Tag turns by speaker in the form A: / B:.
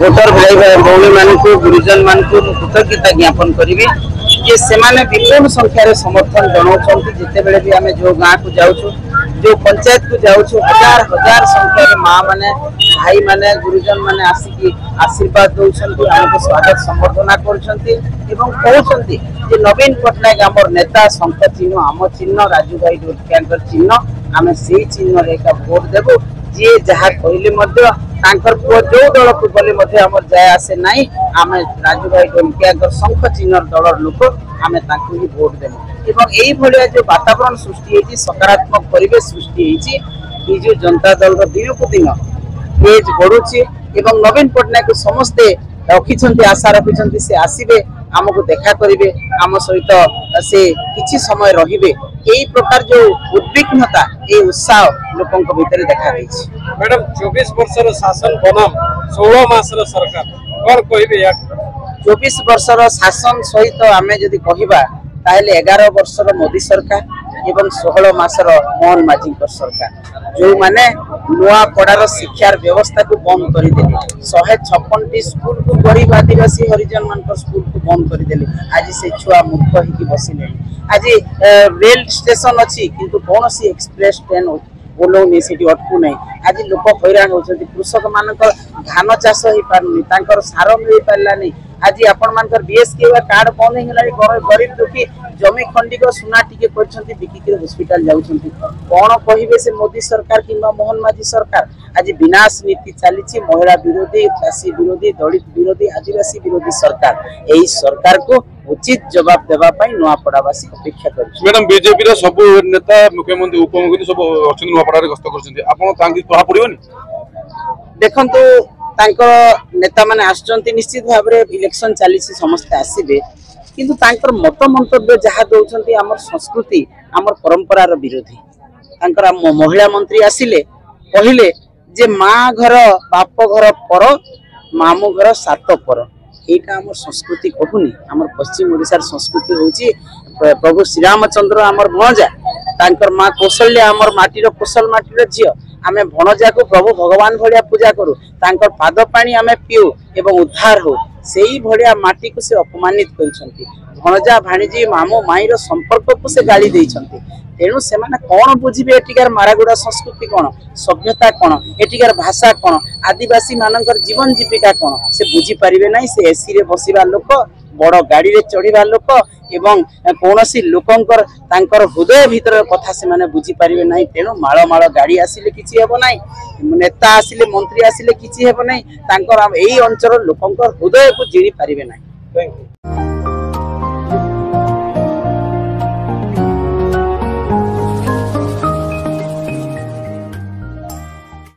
A: Voter भाई भौणी मान गुरुजन मान कृतज्ञता ज्ञापन करी जे से विपुल संख्यार समर्थन जनाऊँ जिते बड़े भी आम जो गाँव को जाऊँ जो पंचायत को जाऊँ हजार हजार संख्यार माँ मैंने भाई मैंने गुरुजन मैंने आसिकी आशीर्वाद दौरान आमको स्वागत संबर्धना कहते नवीन पट्टनायक आम नेता शंख चिन्ह आम चिन्ह राजू भाई ढोलकिया चिन्ह आम से चिन्ह एक भोट देवु जी जहाँ कहले पुओ जो दल को गले जाए आसे ना आम राजू भाई ढोलकिया शंख चिन्ह दल लोक आम ही भोट देवु यही भाया जो वातावरण सृष्टि सकारात्मक परिवेश सृष्टि विजु जनता दल दिन को दिन तेज बढ़ुची नवीन पट्टनायक समस्ते रखी आशा रखी से आसबे आमको देखा करेंगे आम सहित से किसी समय रे यही प्रकार जो उद्विग्नता ये उत्साह लोकों भितर देखा
B: मैडम 24 वर्षर शासन बनाम 16 मासर सरकार कौन कहे
A: 24 वर्षर शासन सहित आम जदि कहवा 11 वर्षर मोदी सरकार एवं 16 मासर मोहन माझी सरकार जो माने नुआपड़ार शिक्षार व्यवस्था को बंद करदे 156 स्कूल को गरीब आदिवासी हरिजन मान स्कूल को बंद करदे आज से छुआ मूर्ख होगी बसिले आज रेल स्टेशन अच्छी किंतु कौन सी एक्सप्रेस ट्रेन ओल्लौनी से अटकू ना आज लोक हैरान होती कृषक मान धान चाष हो पार सार मिल पारा नहीं आज आपण बीएसके कार्ड बंद होगा गरीब दुखी जमी खंडिक सुना टिके बिकिक हॉस्पिटल जाऊँ कौन कहे से मोदी सरकार कि मोहन माझी सरकार आज विनाश नीति चली महिला विरोधी चाषी विरोधी दलित विरोधी आदिवासी विरोधी सरकार यही सरकार को उचित जवाब देवाई नुआपड़ावासी अपेक्षा कर
B: मैडम बीजेपी सब नेता मुख्यमंत्री उपमुख्यमंत्री सब अच्छे नुआपड़ा गस्त कर
A: देखो नेता माने आसचंती निश्चित भाव में इलेक्शन चली समस्ते आसबे किंतु तांकर मत मंतव्य जहाँ दौरान आम संस्कृति आम परंपरार विरोधी तांकर महिला मंत्री आसिले कहले जे माँ घर बाप घर पर मामू घर सात पर यहाँ आम संस्कृति कहूनी आम पश्चिम ओडिशार संस्कृति हूँ प्रभु श्रीरामचंद्र आमर भणजा तांकर माँ कौशल्या आमर माटीर कौशल माटीर झील आमे भणजा को प्रभु भगवान भलिया पूजा करू तांकर पाद पानी आमे पिउ एवं उद्धार हो सेही भलिया माटी को से अपमानित करिसंती भणजा भाणीजी मामू माईर संपर्क को से गाली देइसंती तेणु से माने कौन बुझिबे एटिकार मारागुड़ा संस्कृति कौन सभ्यता कौन एटिकार भाषा कौन आदिवासी मानकर जीवन जीविका कौन से बुझी पारिबे नहीं से एसी रे बसिबा लोक बड़ गाड़ी रे चढ़ीबा लोक एवं कौनसी लोकंकर तांकर हृदय भीतर कथा से माने बुझी पारिबे नहीं तेणु माळ माळ गाड़ी आसिले किछि हेबो नहीं नेता आसिले मंत्री आसिले किछि हेबो नहीं तांकर एई अंचल लोकंकर हृदय को जिणी पारिबे नहीं।